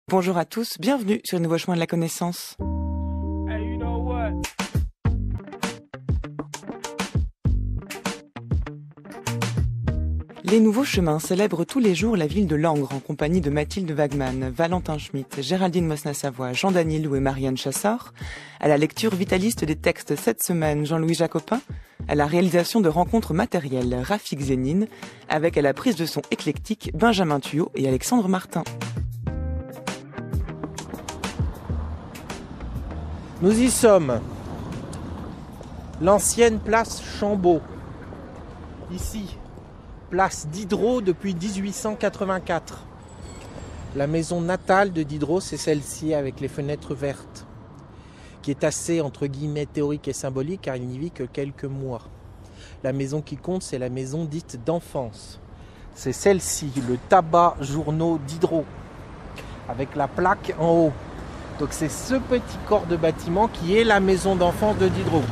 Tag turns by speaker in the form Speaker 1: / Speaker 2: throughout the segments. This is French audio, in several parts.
Speaker 1: Bonjour à tous, bienvenue sur le nouveau chemin de la connaissance. Les nouveaux chemins célèbrent tous les jours la ville de Langres en compagnie de Mathilde Wagman, Valentin Schmitt, Géraldine Mosna-Savoie, Jean Danilou et Marianne Chassor. À la lecture vitaliste des textes cette semaine, Jean-Louis Jacopin. À la réalisation de rencontres matérielles, Rafik Zénine. Avec à la prise de son éclectique, Benjamin Thuot et Alexandre Martin.
Speaker 2: Nous y sommes. L'ancienne place Chambaud. Ici, place Diderot depuis 1884. La maison natale de Diderot, c'est celle-ci avec les fenêtres vertes, qui est assez, entre guillemets, théorique et symbolique, car il n'y vit que quelques mois. La maison qui compte, c'est la maison dite d'enfance. C'est celle-ci, le tabac journaux Diderot, avec la plaque en haut. Donc c'est ce petit corps de bâtiment qui est la maison d'enfance de Diderot.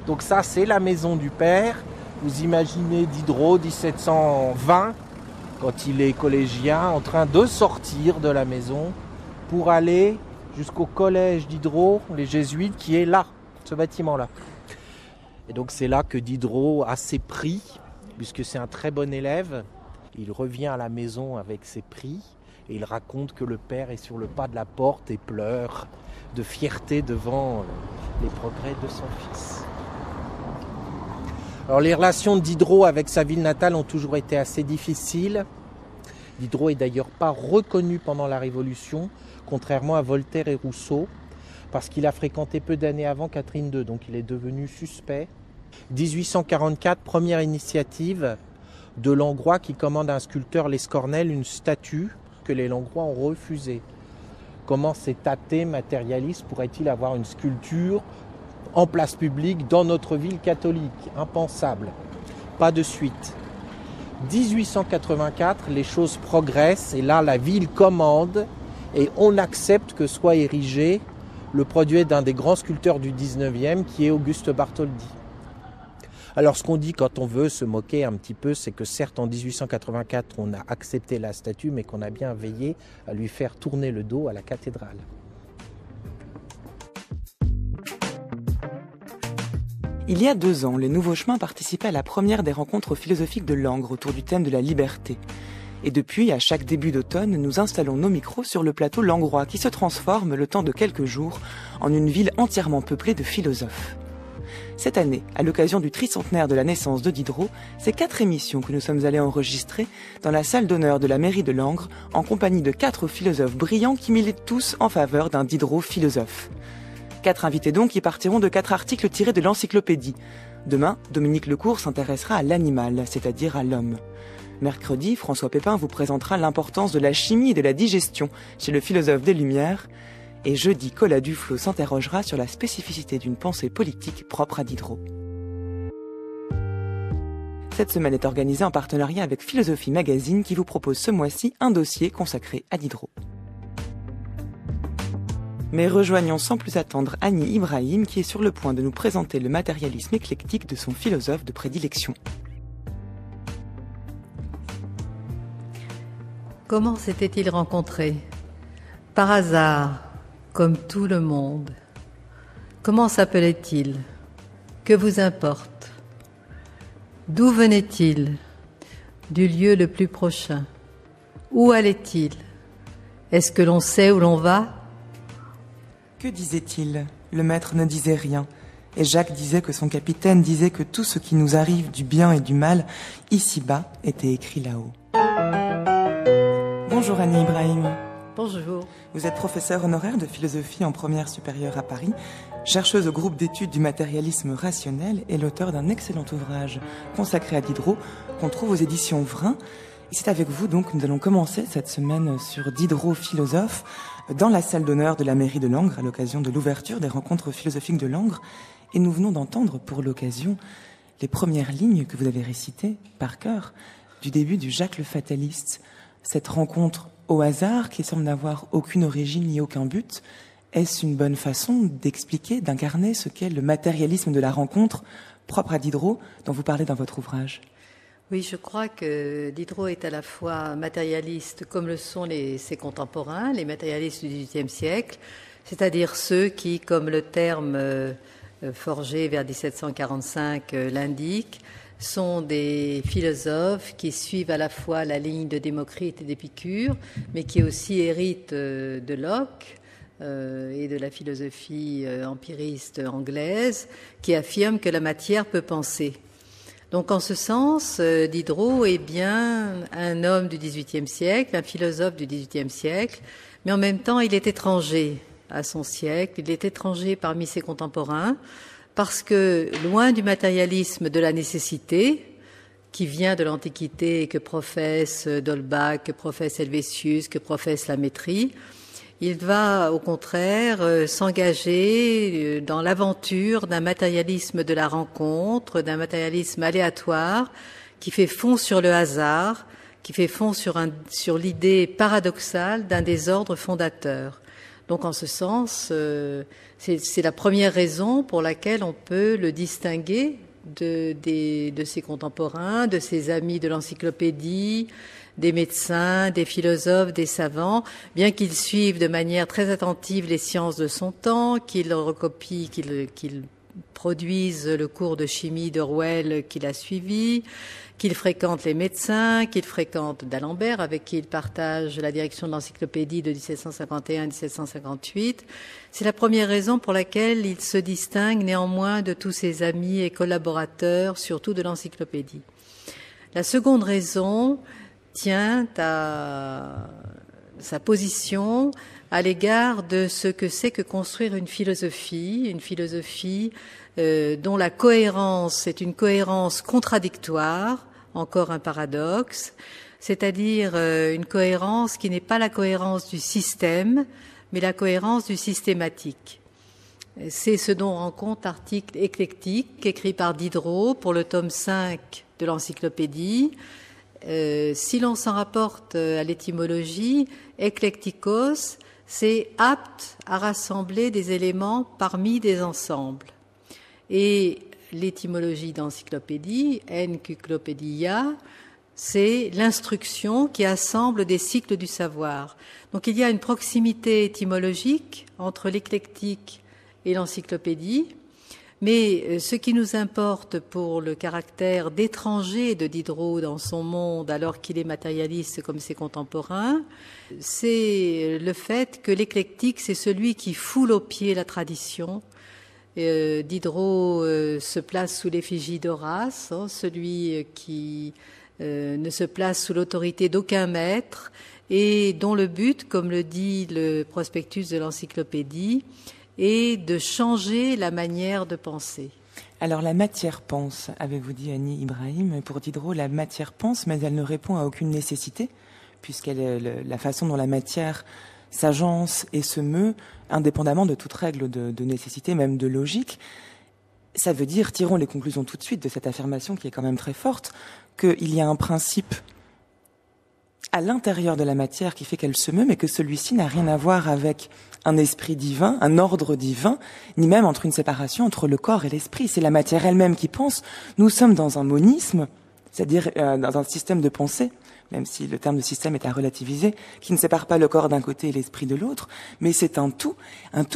Speaker 2: Donc ça, c'est la maison du père. Vous imaginez Diderot, 1720, quand il est collégien, en train de sortir de la maison pour aller jusqu'au collège Diderot, les jésuites, qui est là, ce bâtiment-là. Et donc c'est là que Diderot a ses prix, puisque c'est un très bon élève. Il revient à la maison avec ses prix. Et il raconte que le père est sur le pas de la porte et pleure de fierté devant les progrès de son fils. Alors les relations de Diderot avec sa ville natale ont toujours été assez difficiles. Diderot est d'ailleurs pas reconnu pendant la Révolution, contrairement à Voltaire et Rousseau, parce qu'il a fréquenté peu d'années avant Catherine II, donc il est devenu suspect. 1844, première initiative de Langrois qui commande à un sculpteur Lescornel une statue que les Langrois ont refusé. Comment cet athée matérialiste pourrait-il avoir une sculpture en place publique dans notre ville catholique? Impensable. Pas de suite. 1884, les choses progressent et là la ville commande et on accepte que soit érigé le produit d'un des grands sculpteurs du 19e qui est Auguste Bartholdi. Alors ce qu'on dit quand on veut se moquer un petit peu, c'est que certes en 1884 on a accepté la statue, mais qu'on a bien veillé à lui faire tourner le dos à la cathédrale.
Speaker 1: Il y a 2 ans, les Nouveaux Chemins participaient à la première des rencontres philosophiques de Langres autour du thème de la liberté. Et depuis, à chaque début d'automne, nous installons nos micros sur le plateau langrois qui se transforme le temps de quelques jours en une ville entièrement peuplée de philosophes. Cette année, à l'occasion du tricentenaire de la naissance de Diderot, c'est 4 émissions que nous sommes allés enregistrer dans la salle d'honneur de la mairie de Langres en compagnie de 4 philosophes brillants qui militent tous en faveur d'un Diderot philosophe. 4 invités donc qui partiront de 4 articles tirés de l'encyclopédie. Demain, Dominique Lecourt s'intéressera à l'animal, c'est-à-dire à l'homme. Mercredi, François Pépin vous présentera l'importance de la chimie et de la digestion chez le philosophe des Lumières. Et jeudi, Colas Duflot s'interrogera sur la spécificité d'une pensée politique propre à Diderot. Cette semaine est organisée en partenariat avec Philosophie Magazine qui vous propose ce mois-ci un dossier consacré à Diderot. Mais rejoignons sans plus attendre Annie Ibrahim qui est sur le point de nous présenter le matérialisme éclectique de son philosophe de prédilection.
Speaker 3: Comment s'étaient-ils rencontrés? Par hasard, comme tout le monde. Comment s'appelait-il? Que vous importe? D'où venait-il? Du lieu le plus prochain. Où allait-il? Est-ce que l'on sait où l'on va?
Speaker 1: Que disait-il? Le maître ne disait rien. Et Jacques disait que son capitaine disait que tout ce qui nous arrive du bien et du mal, ici-bas, était écrit là-haut. Bonjour Annie Ibrahim.
Speaker 3: Bonjour.
Speaker 1: Vous êtes professeure honoraire de philosophie en première supérieure à Paris, chercheuse au groupe d'études du matérialisme rationnel et l'auteur d'un excellent ouvrage consacré à Diderot qu'on trouve aux éditions Vrin. Et c'est avec vous donc que nous allons commencer cette semaine sur Diderot philosophe dans la salle d'honneur de la mairie de Langres à l'occasion de l'ouverture des rencontres philosophiques de Langres. Et nous venons d'entendre pour l'occasion les premières lignes que vous avez récitées par cœur du début du Jacques le Fataliste. Cette rencontre au hasard, qui semble n'avoir aucune origine ni aucun but, est-ce une bonne façon d'expliquer, d'incarner ce qu'est le matérialisme de la rencontre propre à Diderot, dont vous parlez dans votre ouvrage?
Speaker 3: Oui, je crois que Diderot est à la fois matérialiste comme le sont ses contemporains, les matérialistes du XVIIIe siècle, c'est-à-dire ceux qui, comme le terme forgé vers 1745 l'indique, sont des philosophes qui suivent à la fois la ligne de Démocrite et d'Épicure, mais qui aussi héritent de Locke et de la philosophie empiriste anglaise, qui affirment que la matière peut penser. Donc en ce sens, Diderot est bien un homme du XVIIIe siècle, un philosophe du XVIIIe siècle, mais en même temps il est étranger à son siècle, il est étranger parmi ses contemporains, parce que loin du matérialisme de la nécessité, qui vient de l'Antiquité et que professe d'Holbach, que professe Helvétius, que professe la Métrie, il va au contraire s'engager dans l'aventure d'un matérialisme de la rencontre, d'un matérialisme aléatoire qui fait fond sur le hasard, qui fait fond sur l'idée paradoxale d'un désordre fondateur. Donc en ce sens, c'est la première raison pour laquelle on peut le distinguer de ses contemporains, de ses amis de l'encyclopédie, des médecins, des philosophes, des savants, bien qu'ils suivent de manière très attentive les sciences de son temps, qu'ils recopient, qu'ils produisent le cours de chimie de Rouelle qu'il a suivi, qu'il fréquente les médecins, qu'il fréquente d'Alembert, avec qui il partage la direction de l'encyclopédie de 1751 à 1758. C'est la première raison pour laquelle il se distingue néanmoins de tous ses amis et collaborateurs, surtout de l'encyclopédie. La seconde raison tient à sa position à l'égard de ce que c'est que construire une philosophie dont la cohérence est une cohérence contradictoire, encore un paradoxe, c'est-à-dire une cohérence qui n'est pas la cohérence du système, mais la cohérence du systématique. C'est ce dont rend compte l'article éclectique écrit par Diderot pour le tome 5 de l'encyclopédie. Si l'on s'en rapporte à l'étymologie, éclectikos, c'est apte à rassembler des éléments parmi des ensembles. Et l'étymologie d'encyclopédie, encyclopédia, c'est l'instruction qui assemble des cycles du savoir. Donc il y a une proximité étymologique entre l'éclectique et l'encyclopédie, mais ce qui nous importe pour le caractère d'étranger de Diderot dans son monde, alors qu'il est matérialiste comme ses contemporains, c'est le fait que l'éclectique, c'est celui qui foule aux pieds la tradition. Diderot se place sous l'effigie d'Horace, celui qui ne se place sous l'autorité d'aucun maître et dont le but, comme le dit le prospectus de l'encyclopédie, est de changer la manière de penser.
Speaker 1: Alors la matière pense, avez-vous dit Annie Ibrahim. Pour Diderot, la matière pense, mais elle ne répond à aucune nécessité, puisqu'elle est la façon dont la matière s'agence et se meut, indépendamment de toute règle de nécessité, même de logique. Ça veut dire, tirons les conclusions tout de suite de cette affirmation qui est quand même très forte, qu'il y a un principe à l'intérieur de la matière qui fait qu'elle se meut, mais que celui-ci n'a rien à voir avec un esprit divin, un ordre divin, ni même entre une séparation entre le corps et l'esprit. C'est la matière elle-même qui pense. Nous sommes dans un monisme, c'est-à-dire dans un système de pensée, même si le terme de système est à relativiser, qui ne sépare pas le corps d'un côté et l'esprit de l'autre, mais c'est un tout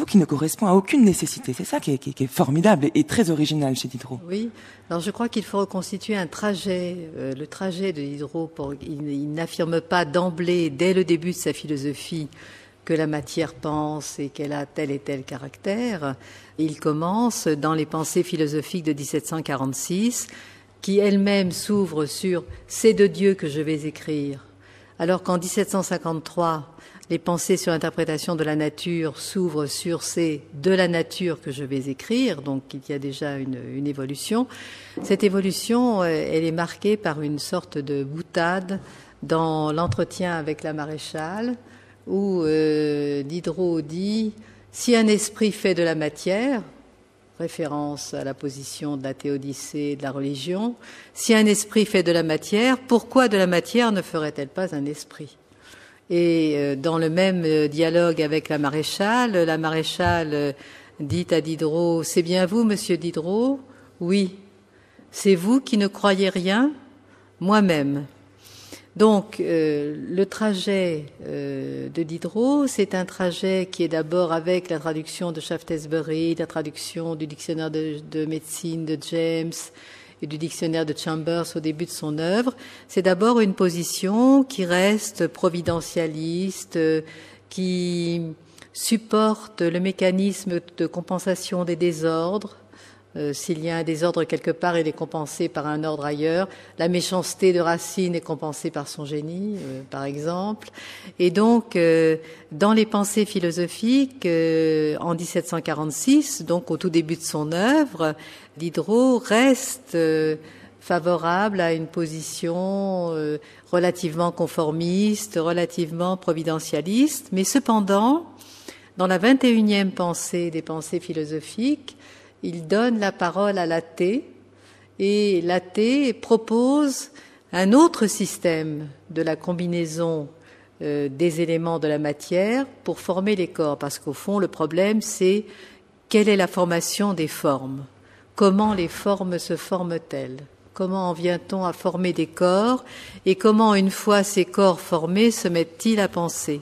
Speaker 1: qui ne correspond à aucune nécessité. C'est ça qui est formidable et très original chez Diderot.
Speaker 3: Oui, alors je crois qu'il faut reconstituer un trajet, le trajet de Diderot. Il n'affirme pas d'emblée, dès le début de sa philosophie, que la matière pense et qu'elle a tel et tel caractère. Il commence dans les pensées philosophiques de 1746, qui elle-même s'ouvre sur « c'est de Dieu que je vais écrire », alors qu'en 1753, les pensées sur l'interprétation de la nature s'ouvrent sur « c'est de la nature que je vais écrire », donc il y a déjà une évolution. Cette évolution, elle est marquée par une sorte de boutade dans l'entretien avec la maréchale, où Diderot dit « si un esprit fait de la matière », référence à la position de la théodicée et de la religion. Si un esprit fait de la matière, pourquoi de la matière ne ferait-elle pas un esprit ? Et dans le même dialogue avec la maréchale dit à Diderot, « C'est bien vous, monsieur Diderot ? Oui. C'est vous qui ne croyez rien ? moi-même. Donc, le trajet de Diderot, c'est un trajet qui est d'abord avec la traduction de Shaftesbury, la traduction du dictionnaire de médecine de James et du dictionnaire de Chambers au début de son œuvre. C'est d'abord une position qui reste providentialiste, qui supporte le mécanisme de compensation des désordres. S'il y a un désordre quelque part, il est compensé par un ordre ailleurs. La méchanceté de Racine est compensée par son génie, par exemple. Et donc, dans les pensées philosophiques, en 1746, donc au tout début de son œuvre, Diderot reste favorable à une position relativement conformiste, relativement providentialiste. Mais cependant, dans la 21e pensée des pensées philosophiques, il donne la parole à l'athée, et l'athée propose un autre système de la combinaison des éléments de la matière pour former les corps, parce qu'au fond, le problème, c'est quelle est la formation des formes? Comment les formes se forment-elles? Comment en vient-on à former des corps? Et comment, une fois ces corps formés, se mettent-ils à penser?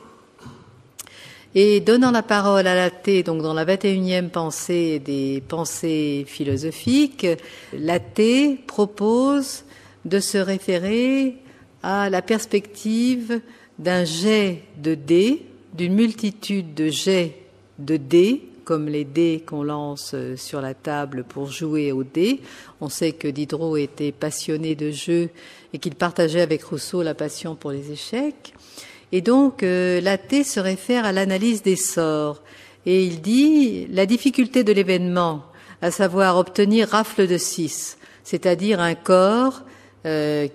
Speaker 3: Et donnant la parole à l'athée, donc dans la 21e pensée des pensées philosophiques, l'athée propose de se référer à la perspective d'un jet de dés, d'une multitude de jets de dés, comme les dés qu'on lance sur la table pour jouer aux dés. On sait que Diderot était passionné de jeux et qu'il partageait avec Rousseau la passion pour les échecs. Et donc, l'athée se réfère à l'analyse des sorts. Et il dit, la difficulté de l'événement, à savoir obtenir rafle de 6, c'est-à-dire un corps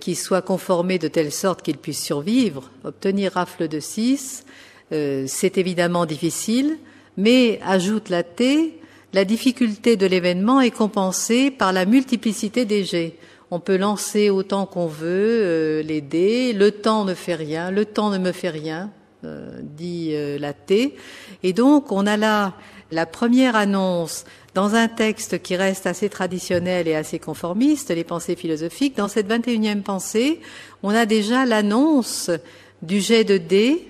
Speaker 3: qui soit conformé de telle sorte qu'il puisse survivre, obtenir rafle de 6, c'est évidemment difficile, mais, ajoute l'athée, la difficulté de l'événement est compensée par la multiplicité des jets. On peut lancer autant qu'on veut les dés, le temps ne fait rien, le temps ne me fait rien, dit l'athée. Et donc on a là la première annonce dans un texte qui reste assez traditionnel et assez conformiste, les pensées philosophiques. Dans cette 21e pensée, on a déjà l'annonce du jet de dés,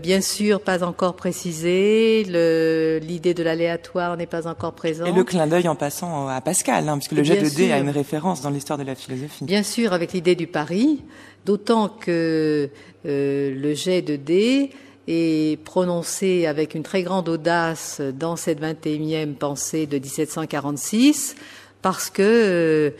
Speaker 3: bien sûr pas encore précisé, l'idée de l'aléatoire n'est pas encore présente.
Speaker 1: Et le clin d'œil en passant à Pascal, puisque le jet de dés a une référence dans l'histoire de la philosophie.
Speaker 3: Bien sûr, avec l'idée du pari, d'autant que le jet de dés est prononcé avec une très grande audace dans cette 21e pensée de 1746, parce que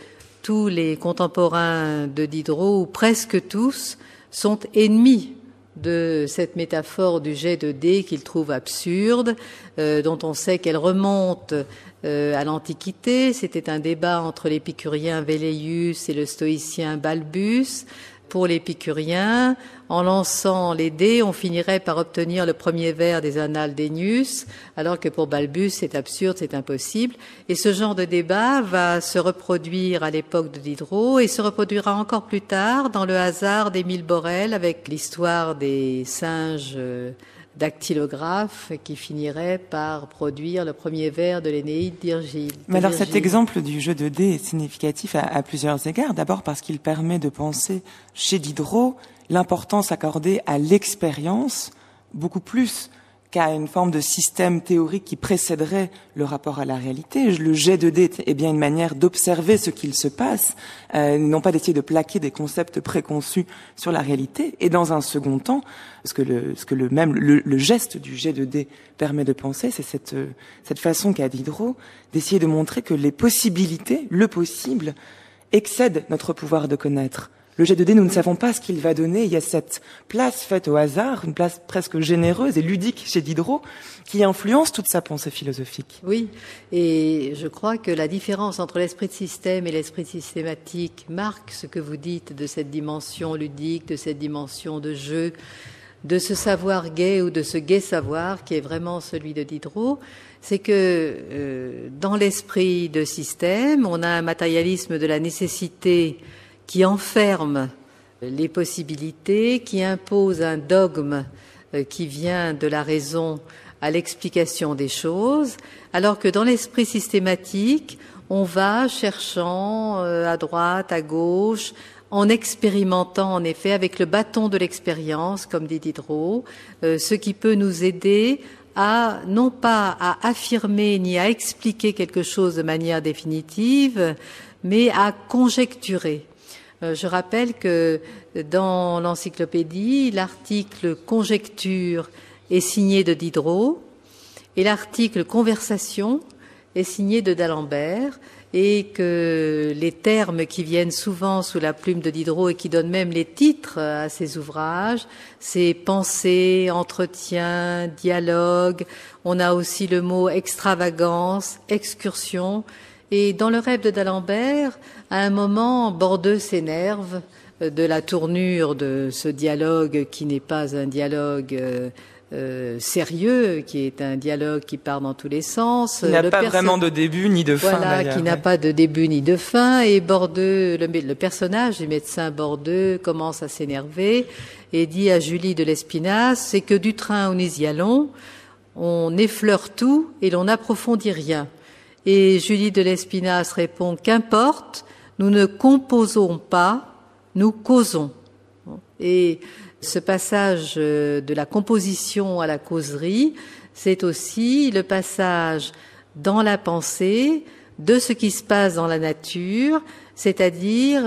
Speaker 3: tous les contemporains de Diderot, ou presque tous, sont ennemis de cette métaphore du jet de dés qu'il trouve absurde, dont on sait qu'elle remonte à l'Antiquité. C'était un débat entre l'épicurien Velleius et le stoïcien Balbus. Pour l'épicurien, en lançant les dés, on finirait par obtenir le premier vers des Annales d'Ennius, alors que pour Balbus, c'est absurde, c'est impossible. Et ce genre de débat va se reproduire à l'époque de Diderot et se reproduira encore plus tard dans le hasard d'Émile Borel avec l'histoire des singes dactylographes qui finirait par produire le premier vers de l'Énéide d'Virgile.
Speaker 1: Mais alors cet exemple du jeu de dés est significatif à plusieurs égards. D'abord parce qu'il permet de penser chez Diderot l'importance accordée à l'expérience beaucoup plus qu'à une forme de système théorique qui précéderait le rapport à la réalité. Le jet de dés est bien une manière d'observer ce qu'il se passe, non pas d'essayer de plaquer des concepts préconçus sur la réalité. Et dans un second temps, ce que le geste du jet de dés permet de penser, c'est cette façon qu'a Diderot d'essayer de montrer que les possibilités, le possible, excèdent notre pouvoir de connaître. Le jet de dés, nous ne savons pas ce qu'il va donner. Il y a cette place faite au hasard, une place presque généreuse et ludique chez Diderot, qui influence toute sa pensée philosophique.
Speaker 3: Oui, et je crois que la différence entre l'esprit de système et l'esprit systématique marque ce que vous dites de cette dimension ludique, de cette dimension de jeu, de ce savoir gai ou de ce gai savoir qui est vraiment celui de Diderot. C'est que dans l'esprit de système, on a un matérialisme de la nécessité qui enferme les possibilités, qui impose un dogme qui vient de la raison à l'explication des choses, alors que dans l'esprit systématique, on va cherchant à droite, à gauche, en expérimentant en effet avec le bâton de l'expérience, comme dit Diderot, ce qui peut nous aider à non pas à affirmer ni à expliquer quelque chose de manière définitive, mais à conjecturer. Je rappelle que dans l'encyclopédie, l'article conjecture est signé de Diderot et l'article conversation est signé de d'Alembert, et que les termes qui viennent souvent sous la plume de Diderot et qui donnent même les titres à ses ouvrages, c'est pensée, entretien, dialogue. On a aussi le mot extravagance, excursion. Et dans le rêve de d'Alembert, à un moment, Bordeu s'énerve de la tournure de ce dialogue qui n'est pas un dialogue sérieux, qui est un dialogue qui part dans tous les sens.
Speaker 1: Il n'a pas vraiment de début ni de fin.
Speaker 3: Voilà, qui n'a pas de début ni de fin. Et Bordeu, le personnage du médecin Bordeu commence à s'énerver et dit à Julie de Lespinasse, c'est que du train où nous y allons, on effleure tout et l'on n'approfondit rien. Et Julie de Lespinasse répond, qu'importe, nous ne composons pas, nous causons. Et ce passage de la composition à la causerie, c'est aussi le passage dans la pensée de ce qui se passe dans la nature, c'est-à-dire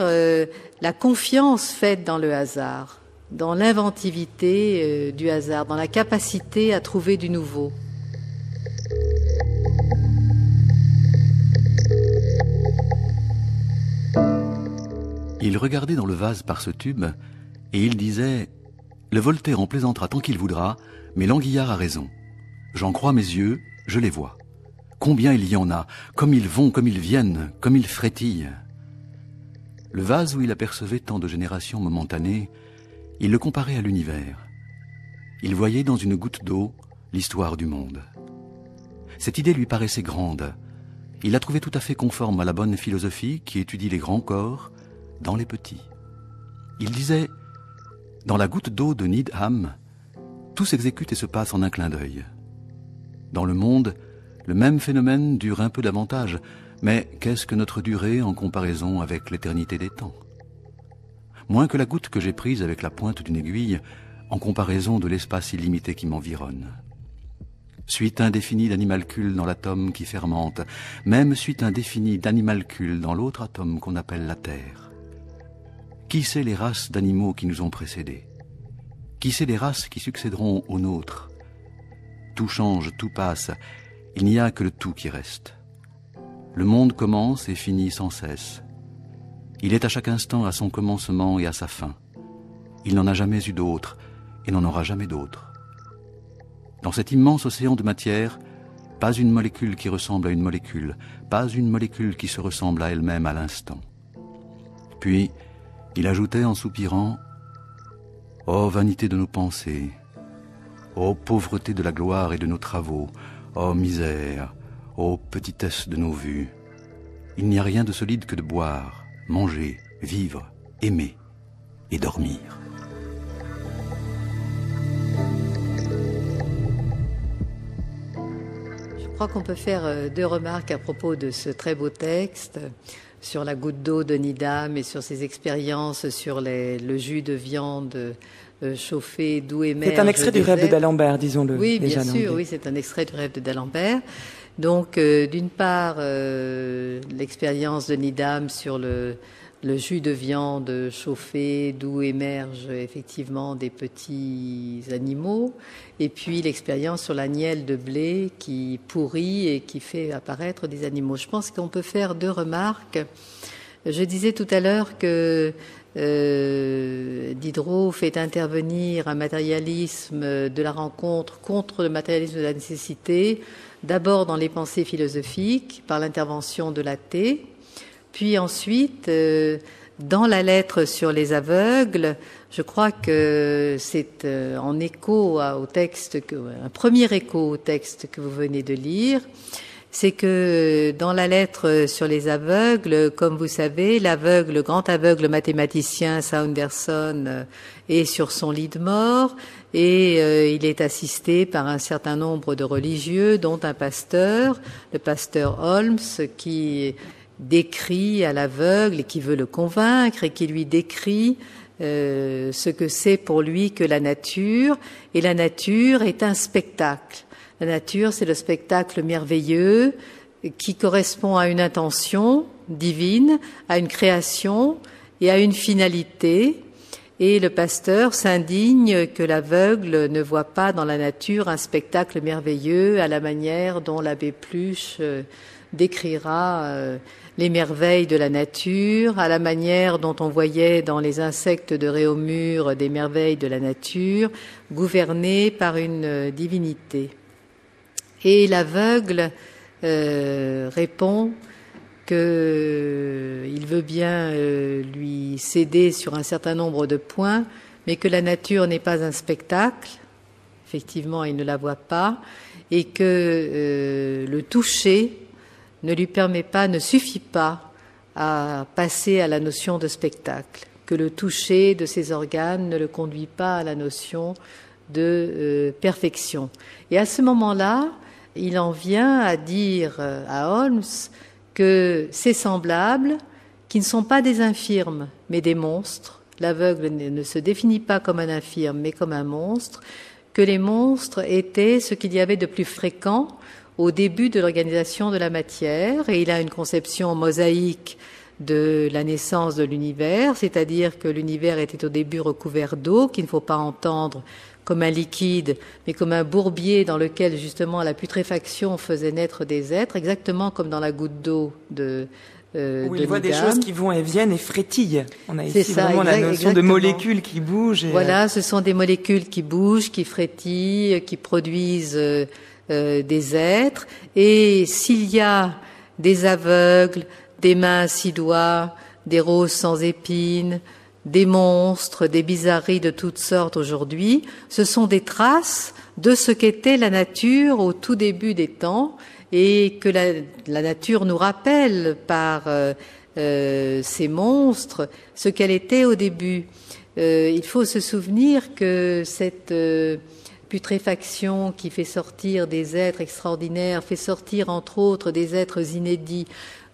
Speaker 3: la confiance faite dans le hasard, dans l'inventivité du hasard, dans la capacité à trouver du nouveau.
Speaker 4: Il regardait dans le vase par ce tube et il disait « Le Voltaire en plaisantera tant qu'il voudra, mais l'Anguillard a raison. J'en crois mes yeux, je les vois. Combien il y en a, comme ils vont, comme ils viennent, comme ils frétillent. » Le vase où il apercevait tant de générations momentanées, il le comparait à l'univers. Il voyait dans une goutte d'eau l'histoire du monde. Cette idée lui paraissait grande. Il la trouvait tout à fait conforme à la bonne philosophie qui étudie les grands corps dans les petits. Il disait « Dans la goutte d'eau de Needham, tout s'exécute et se passe en un clin d'œil. Dans le monde, le même phénomène dure un peu davantage, mais qu'est-ce que notre durée en comparaison avec l'éternité des temps? Moins que la goutte que j'ai prise avec la pointe d'une aiguille en comparaison de l'espace illimité qui m'environne. Suite indéfinie d'animalcules dans l'atome qui fermente, même suite indéfinie d'animalcules dans l'autre atome qu'on appelle la Terre. Qui sait les races d'animaux qui nous ont précédés? Qui sait les races qui succéderont aux nôtres? Tout change, tout passe, il n'y a que le tout qui reste. Le monde commence et finit sans cesse. Il est à chaque instant à son commencement et à sa fin. Il n'en a jamais eu d'autre et n'en aura jamais d'autre. Dans cet immense océan de matière, pas une molécule qui ressemble à une molécule, pas une molécule qui se ressemble à elle-même à l'instant. Puis, il ajoutait en soupirant « Ô vanité de nos pensées, ô pauvreté de la gloire et de nos travaux, ô misère, ô petitesse de nos vues, il n'y a rien de solide que de boire, manger, vivre, aimer et dormir. »
Speaker 3: Je crois qu'on peut faire deux remarques à propos de ce très beau texte sur la goutte d'eau de Needham et sur ses expériences sur le jus de viande chauffé d'où émerge.
Speaker 1: C'est un extrait du rêve de d'Alembert, disons-le.
Speaker 3: Oui, bien sûr, oui, c'est un extrait du rêve de d'Alembert. Donc, d'une part, l'expérience de Needham sur le jus de viande chauffé d'où émergent effectivement des petits animaux, et puis l'expérience sur la nielle de blé qui pourrit et qui fait apparaître des animaux. Je pense qu'on peut faire deux remarques. Je disais tout à l'heure que Diderot fait intervenir un matérialisme de la rencontre contre le matérialisme de la nécessité, d'abord dans les pensées philosophiques, par l'intervention de l'athée, puis ensuite, dans la lettre sur les aveugles, je crois que c'est en écho au texte, un premier écho au texte que vous venez de lire, c'est que dans la lettre sur les aveugles, comme vous savez, l'aveugle, le grand aveugle mathématicien Saunderson est sur son lit de mort et il est assisté par un certain nombre de religieux, dont un pasteur, le pasteur Holmes, qui décrit à l'aveugle et qui veut le convaincre et qui lui décrit ce que c'est pour lui que la nature. Et la nature est un spectacle. La nature, c'est le spectacle merveilleux qui correspond à une intention divine, à une création et à une finalité. Et le pasteur s'indigne que l'aveugle ne voit pas dans la nature un spectacle merveilleux à la manière dont l'abbé Pluche décrira les merveilles de la nature, à la manière dont on voyait dans les insectes de Réaumur des merveilles de la nature, gouvernées par une divinité. Et l'aveugle répond qu'il veut bien lui céder sur un certain nombre de points, mais que la nature n'est pas un spectacle, effectivement il ne la voit pas, et que le toucher ne lui permet pas, ne suffit pas à passer à la notion de spectacle, que le toucher de ses organes ne le conduit pas à la notion de perfection. Et à ce moment-là, il en vient à dire à Holmes que ces semblables, qui ne sont pas des infirmes, mais des monstres, l'aveugle ne se définit pas comme un infirme, mais comme un monstre, que les monstres étaient ce qu'il y avait de plus fréquent au début de l'organisation de la matière, et il a une conception mosaïque de la naissance de l'univers, c'est-à-dire que l'univers était au début recouvert d'eau, qu'il ne faut pas entendre comme un liquide, mais comme un bourbier dans lequel justement la putréfaction faisait naître des êtres, exactement comme dans la goutte d'eau de
Speaker 1: où il voit des choses qui vont et viennent et frétillent. On a ici
Speaker 3: ça,
Speaker 1: vraiment la notion
Speaker 3: exactement.
Speaker 1: de molécules qui bougent.
Speaker 3: Voilà, ce sont des molécules qui bougent, qui frétillent, qui produisent des êtres. Et s'il y a des aveugles, des mains à 6 doigts, des roses sans épines, des monstres, des bizarreries de toutes sortes aujourd'hui, ce sont des traces de ce qu'était la nature au tout début des temps, et que la nature nous rappelle par ces monstres ce qu'elle était au début. Il faut se souvenir que cette putréfaction qui fait sortir des êtres extraordinaires, fait sortir entre autres des êtres inédits.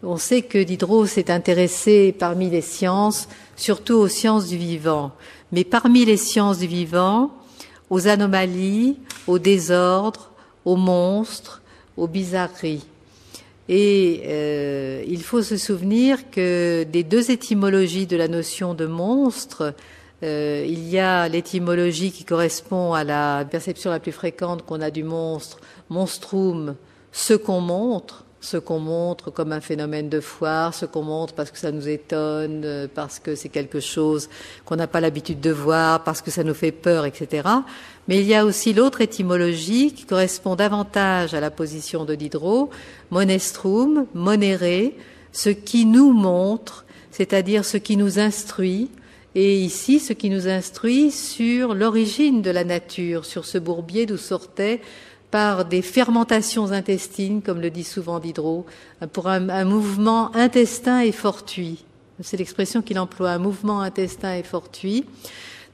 Speaker 3: On sait que Diderot s'est intéressé parmi les sciences, surtout aux sciences du vivant, mais parmi les sciences du vivant, aux anomalies, aux désordres, aux monstres, aux bizarreries. Et il faut se souvenir que des 2 étymologies de la notion de monstre, il y a l'étymologie qui correspond à la perception la plus fréquente qu'on a du monstre, monstrum, ce qu'on montre comme un phénomène de foire, ce qu'on montre parce que ça nous étonne, parce que c'est quelque chose qu'on n'a pas l'habitude de voir, parce que ça nous fait peur, etc. Mais il y a aussi l'autre étymologie qui correspond davantage à la position de Diderot, monestrum, monere, ce qui nous montre, c'est-à-dire ce qui nous instruit, et ici ce qui nous instruit sur l'origine de la nature, sur ce bourbier d'où sortait par des fermentations intestines, comme le dit souvent Diderot, pour un mouvement intestin et fortuit. C'est l'expression qu'il emploie, un mouvement intestin et fortuit.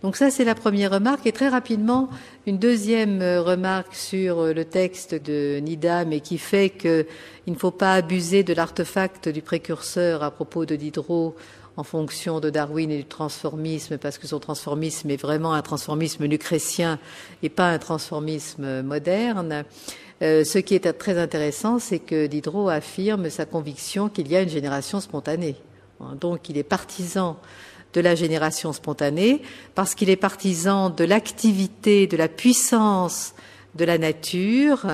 Speaker 3: Donc ça, c'est la première remarque. Et très rapidement, une deuxième remarque sur le texte de Needham, et qui fait qu'il ne faut pas abuser de l'artefact du précurseur à propos de Diderot en fonction de Darwin et du transformisme, parce que son transformisme est vraiment un transformisme lucrétien et pas un transformisme moderne. Ce qui est très intéressant, c'est que Diderot affirme sa conviction qu'il y a une génération spontanée. Donc il est partisan de la génération spontanée parce qu'il est partisan de l'activité, de la puissance de la nature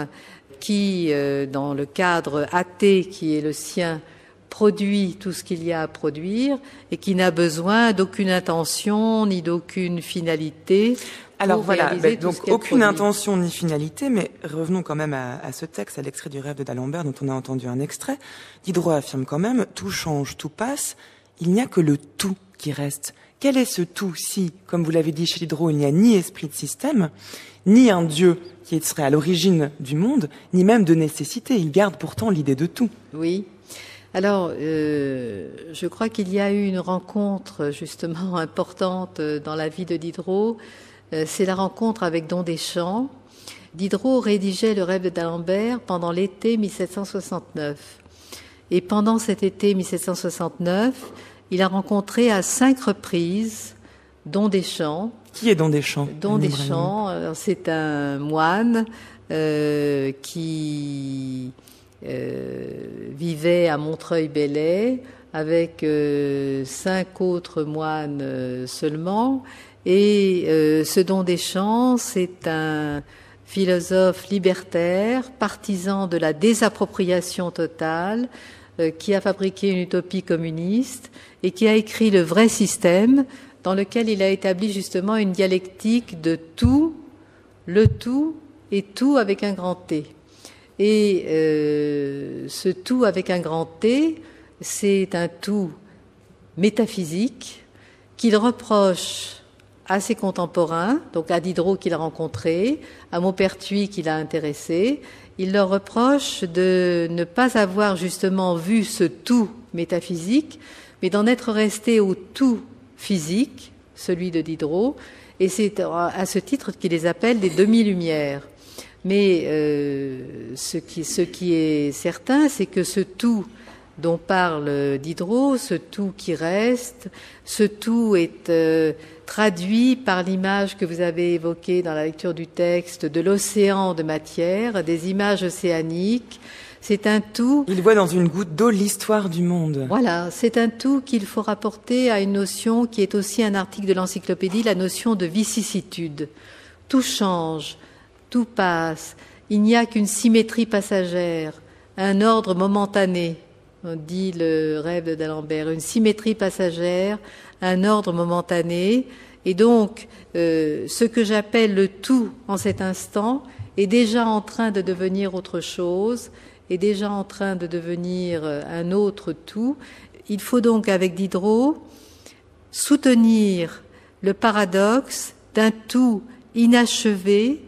Speaker 3: qui, dans le cadre athée qui est le sien, produit tout ce qu'il y a à produire et qui n'a besoin d'aucune intention ni d'aucune finalité.
Speaker 1: Alors voilà, donc aucune intention ni finalité, mais revenons quand même à ce texte, à l'extrait du rêve de d'Alembert dont on a entendu un extrait. Diderot affirme quand même, tout change, tout passe, il n'y a que le tout qui reste. Quel est ce tout si, comme vous l'avez dit chez Diderot, il n'y a ni esprit de système, ni un Dieu qui serait à l'origine du monde, ni même de nécessité. Il garde pourtant l'idée de tout.
Speaker 3: Oui. Alors, je crois qu'il y a eu une rencontre justement importante dans la vie de Diderot. C'est la rencontre avec Don Deschamps. Diderot rédigeait le rêve de d'Alembert pendant l'été 1769. Et pendant cet été 1769, il a rencontré à 5 reprises Don Deschamps.
Speaker 1: Qui est Don Deschamps?
Speaker 3: Don Deschamps, c'est un moine qui vivait à Montreuil-Bellay avec 5 autres moines seulement. Et ce Don Deschamps, c'est un philosophe libertaire, partisan de la désappropriation totale, qui a fabriqué une utopie communiste et qui a écrit Le vrai système, dans lequel il a établi justement une dialectique de tout, le tout et tout avec un grand T. Et ce tout avec un grand T, c'est un tout métaphysique qu'il reproche à ses contemporains, donc à Diderot qu'il a rencontré, à Maupertuis qu'il a intéressé. Il leur reproche de ne pas avoir justement vu ce tout métaphysique, mais d'en être resté au tout physique, celui de Diderot, et c'est à ce titre qu'il les appelle des demi-lumières. Mais ce qui est certain, c'est que ce tout dont parle Diderot, ce tout qui reste, ce tout est traduit par l'image que vous avez évoquée dans la lecture du texte de l'océan de matière, des images océaniques. C'est un tout.
Speaker 1: Il voit dans une goutte d'eau l'histoire du monde.
Speaker 3: Voilà, c'est un tout qu'il faut rapporter à une notion qui est aussi un article de l'encyclopédie, la notion de vicissitude. Tout change, tout passe. Il n'y a qu'une symétrie passagère, un ordre momentané, dit le rêve d'Alembert, une symétrie passagère, un ordre momentané. Et donc, ce que j'appelle le tout en cet instant est déjà en train de devenir autre chose, est déjà en train de devenir un autre tout. Il faut donc, avec Diderot, soutenir le paradoxe d'un tout inachevé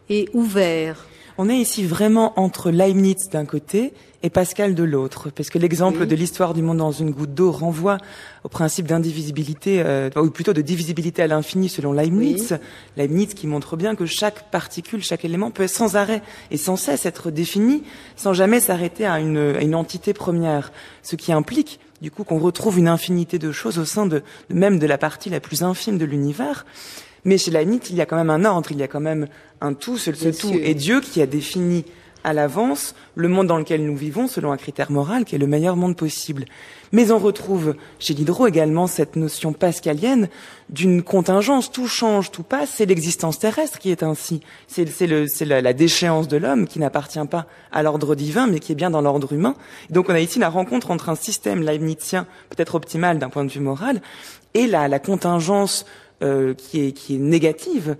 Speaker 3: et ouvert.
Speaker 1: On est ici vraiment entre Leibniz d'un côté et Pascal de l'autre, parce que l'exemple de l'histoire du monde dans une goutte d'eau renvoie au principe d'indivisibilité, ou plutôt de divisibilité à l'infini selon Leibniz. Oui. Leibniz qui montre bien que chaque particule, chaque élément peut sans arrêt et sans cesse être défini sans jamais s'arrêter à une entité première, ce qui implique du coup qu'on retrouve une infinité de choses au sein même de la partie la plus infime de l'univers. Mais chez Leibniz, il y a quand même un ordre, il y a quand même un tout, ce tout est Dieu qui a défini à l'avance le monde dans lequel nous vivons selon un critère moral qui est le meilleur monde possible. Mais on retrouve chez Diderot également cette notion pascalienne d'une contingence, tout change, tout passe, c'est l'existence terrestre qui est ainsi. C'est la déchéance de l'homme qui n'appartient pas à l'ordre divin mais qui est bien dans l'ordre humain. Et donc on a ici la rencontre entre un système leibnizien peut-être optimal d'un point de vue moral et la contingence qui est négative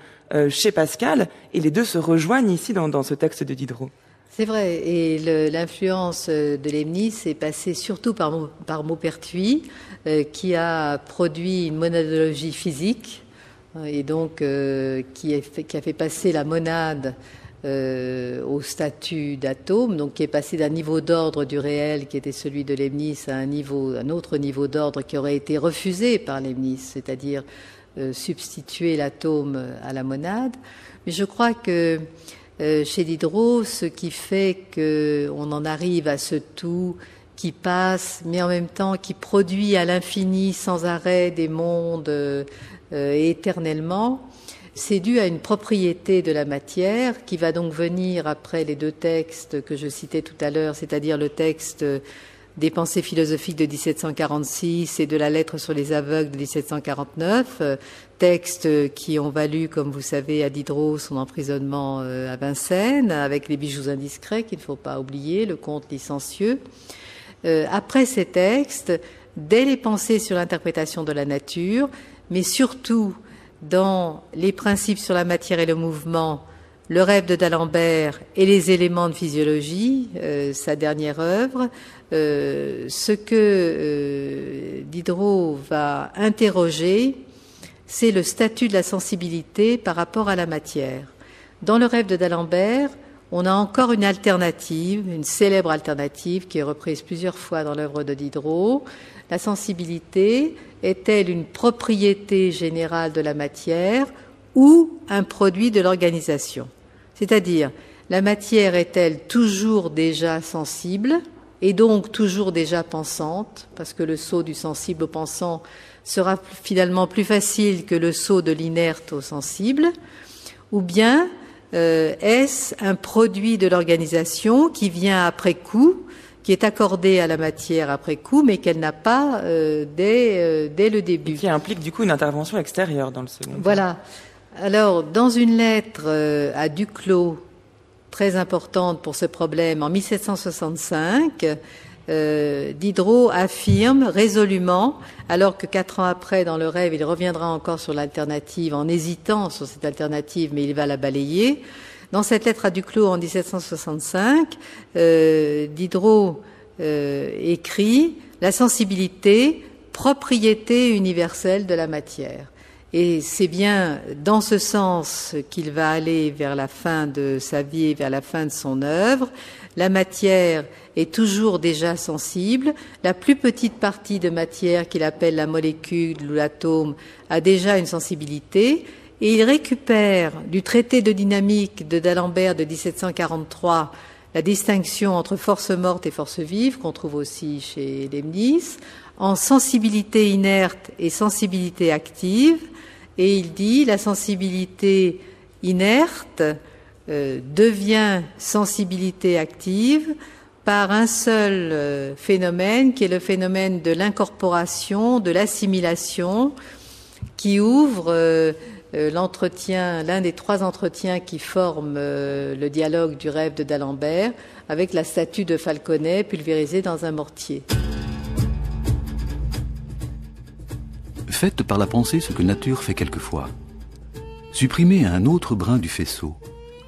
Speaker 1: chez Pascal, et les deux se rejoignent ici dans ce texte de Diderot.
Speaker 3: C'est vrai, et l'influence de Leibniz est passée surtout par Maupertuis, qui a produit une monadologie physique, et donc qui a fait passer la monade au statut d'atome, donc qui est passé d'un niveau d'ordre du réel qui était celui de Leibniz à un autre niveau d'ordre qui aurait été refusé par Leibniz, c'est-à-dire substituer l'atome à la monade. Mais je crois que chez Diderot, ce qui fait qu'on en arrive à ce tout qui passe, mais en même temps qui produit à l'infini sans arrêt des mondes éternellement, c'est dû à une propriété de la matière qui va donc venir après les deux textes que je citais tout à l'heure, c'est-à-dire le texte des pensées philosophiques de 1746 et de la lettre sur les aveugles de 1749, textes qui ont valu, comme vous savez, à Diderot son emprisonnement à Vincennes, avec les bijoux indiscrets qu'il ne faut pas oublier, le conte licencieux. Après ces textes, dès les pensées sur l'interprétation de la nature, mais surtout dans les principes sur la matière et le mouvement, le rêve de d'Alembert et les éléments de physiologie, sa dernière œuvre, ce que Diderot va interroger, c'est le statut de la sensibilité par rapport à la matière. Dans le rêve de d'Alembert, on a encore une alternative, une célèbre alternative qui est reprise plusieurs fois dans l'œuvre de Diderot. La sensibilité est-elle une propriété générale de la matière ou un produit de l'organisation ? C'est-à-dire, la matière est-elle toujours déjà sensible et donc toujours déjà pensante, parce que le saut du sensible au pensant sera finalement plus facile que le saut de l'inerte au sensible, ou bien est-ce un produit de l'organisation qui vient après coup, qui est accordé à la matière après coup, mais qu'elle n'a pas dès le début.
Speaker 1: Et qui implique du coup une intervention extérieure dans le second.
Speaker 3: Voilà. Alors, dans une lettre à Duclos, très importante pour ce problème, en 1765, Diderot affirme résolument, alors que 4 ans après, dans le rêve, il reviendra encore sur l'alternative, en hésitant sur cette alternative, mais il va la balayer. Dans cette lettre à Duclos en 1765, Diderot écrit « La sensibilité, propriété universelle de la matière ». Et c'est bien dans ce sens qu'il va aller vers la fin de sa vie et vers la fin de son œuvre. La matière est toujours déjà sensible. La plus petite partie de matière qu'il appelle la molécule ou l'atome a déjà une sensibilité. Et il récupère du traité de dynamique de d'Alembert de 1743 la distinction entre force morte et force vive, qu'on trouve aussi chez Leibniz, en sensibilité inerte et sensibilité active. Et il dit la sensibilité inerte devient sensibilité active par un seul phénomène, qui est le phénomène de l'incorporation, de l'assimilation, qui ouvre l'entretien, l'un des 3 entretiens qui forment le dialogue du rêve de d'Alembert avec la statue de Falconet pulvérisée dans un mortier.
Speaker 4: Faites par la pensée ce que nature fait quelquefois. Supprimez un autre brin du faisceau,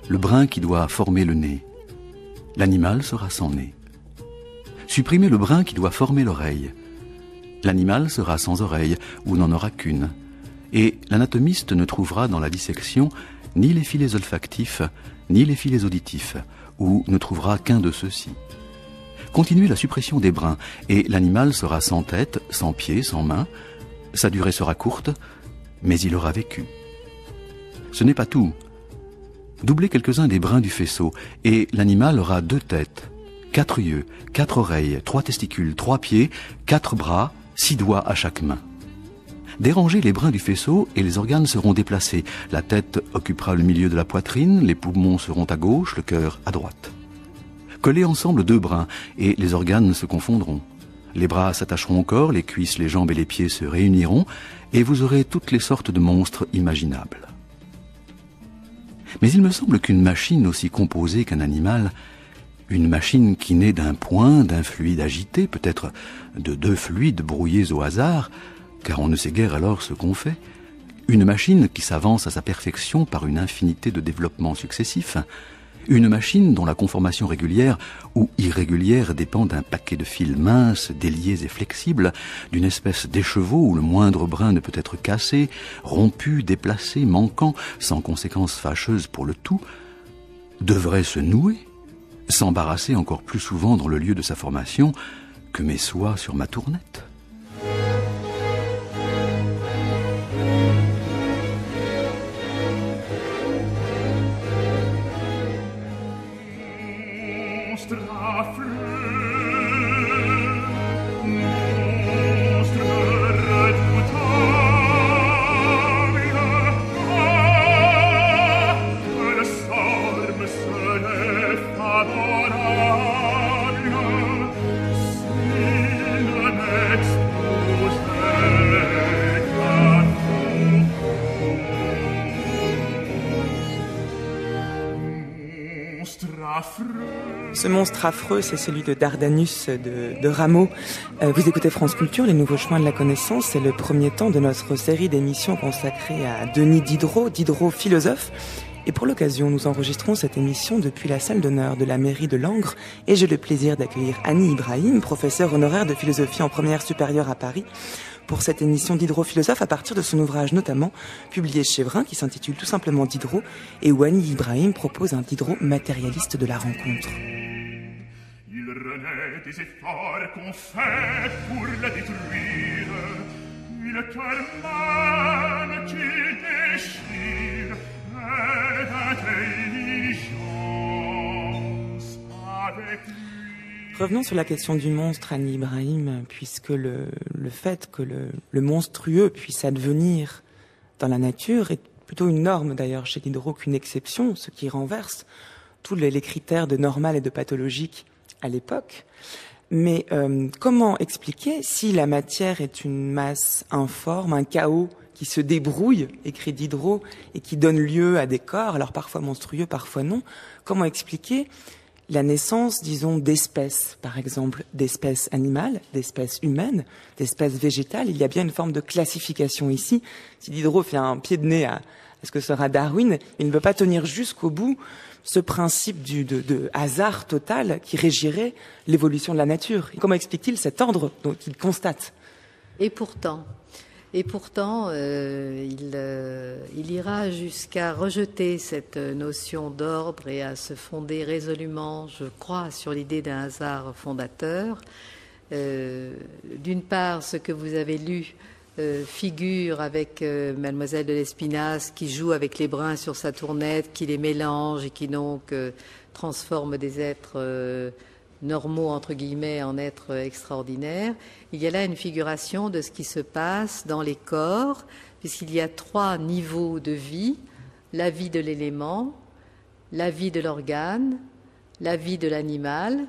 Speaker 4: le brin qui doit former le nez. L'animal sera sans nez. Supprimez le brin qui doit former l'oreille. L'animal sera sans oreille ou n'en aura qu'une. Et l'anatomiste ne trouvera dans la dissection ni les filets olfactifs, ni les filets auditifs, ou ne trouvera qu'un de ceux-ci. Continuez la suppression des brins, et l'animal sera sans tête, sans pieds, sans mains. Sa durée sera courte, mais il aura vécu. Ce n'est pas tout. Doublez quelques-uns des brins du faisceau, et l'animal aura 2 têtes, 4 yeux, 4 oreilles, 3 testicules, 3 pieds, 4 bras, 6 doigts à chaque main. Dérangez les brins du faisceau et les organes seront déplacés. La tête occupera le milieu de la poitrine, les poumons seront à gauche, le cœur à droite. Collez ensemble 2 brins et les organes se confondront. Les bras s'attacheront au corps, les cuisses, les jambes et les pieds se réuniront et vous aurez toutes les sortes de monstres imaginables. Mais il me semble qu'une machine aussi composée qu'un animal, une machine qui naît d'un point, d'un fluide agité, peut-être de 2 fluides brouillés au hasard, car on ne sait guère alors ce qu'on fait, une machine qui s'avance à sa perfection par une infinité de développements successifs, une machine dont la conformation régulière ou irrégulière dépend d'un paquet de fils minces, déliés et flexibles, d'une espèce d'écheveau où le moindre brin ne peut être cassé, rompu, déplacé, manquant, sans conséquences fâcheuses pour le tout, devrait se nouer, s'embarrasser encore plus souvent dans le lieu de sa formation que mes soies sur ma tournette.
Speaker 1: Ce monstre affreux, c'est celui de Dardanus de Rameau. Vous écoutez France Culture, les nouveaux chemins de la connaissance. C'est le premier temps de notre série d'émissions consacrée à Denis Diderot, Diderot philosophe. Et pour l'occasion, nous enregistrons cette émission depuis la salle d'honneur de la mairie de Langres. Et j'ai le plaisir d'accueillir Annie Ibrahim, professeure honoraire de philosophie en première supérieure à Paris, pour cette émission Diderot philosophe à partir de son ouvrage notamment publié chez Vrin qui s'intitule tout simplement Diderot et où Annie Ibrahim propose un Diderot matérialiste de la rencontre.
Speaker 5: Il renaît des efforts qu'on fait pour la détruire, une calmane qui déchire et d'intelligence avec lui.
Speaker 1: Revenons sur la question du monstre, Annie Ibrahim, puisque le fait que le monstrueux puisse advenir dans la nature est plutôt une norme d'ailleurs chez Diderot qu'une exception, ce qui renverse tous les critères de normal et de pathologique à l'époque. Mais comment expliquer si la matière est une masse informe, un chaos qui se débrouille, écrit Diderot, et qui donne lieu à des corps, alors parfois monstrueux, parfois non, comment expliquer la naissance, disons, d'espèces, par exemple, d'espèces animales, d'espèces humaines, d'espèces végétales? Il y a bien une forme de classification ici. Si Diderot fait un pied de nez à ce que sera Darwin, il ne veut pas tenir jusqu'au bout ce principe de hasard total qui régirait l'évolution de la nature. Et comment explique-t-il cet ordre qu'il constate?
Speaker 3: Et pourtant, il ira jusqu'à rejeter cette notion d'ordre et à se fonder résolument, je crois, sur l'idée d'un hasard fondateur. D'une part, ce que vous avez lu figure avec Mademoiselle de Lespinasse qui joue avec les brins sur sa tournette, qui les mélange et qui donc transforme des êtres normaux, entre guillemets, en êtres extraordinaires. Il y a là une figuration de ce qui se passe dans les corps, puisqu'il y a 3 niveaux de vie: la vie de l'élément, la vie de l'organe, la vie de l'animal.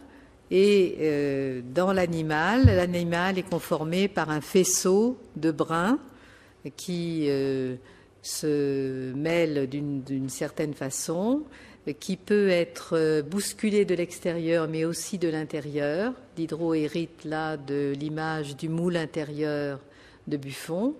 Speaker 3: Et dans l'animal est conformé par un faisceau de brins qui se mêlent d'une certaine façon, qui peut être bousculé de l'extérieur mais aussi de l'intérieur. Diderot hérite là de l'image du moule intérieur de Buffon.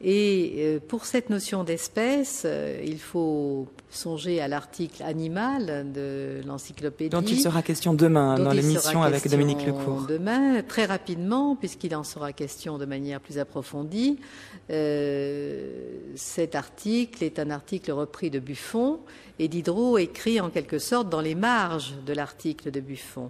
Speaker 3: Et pour cette notion d'espèce, il faut songer à l'article animal de l'encyclopédie.
Speaker 1: Dont il sera question demain dans l'émission avec Dominique Lecourt.
Speaker 3: Demain, très rapidement, puisqu'il en sera question de manière plus approfondie. Cet article est un article repris de Buffon et Diderot écrit en quelque sorte dans les marges de l'article de Buffon.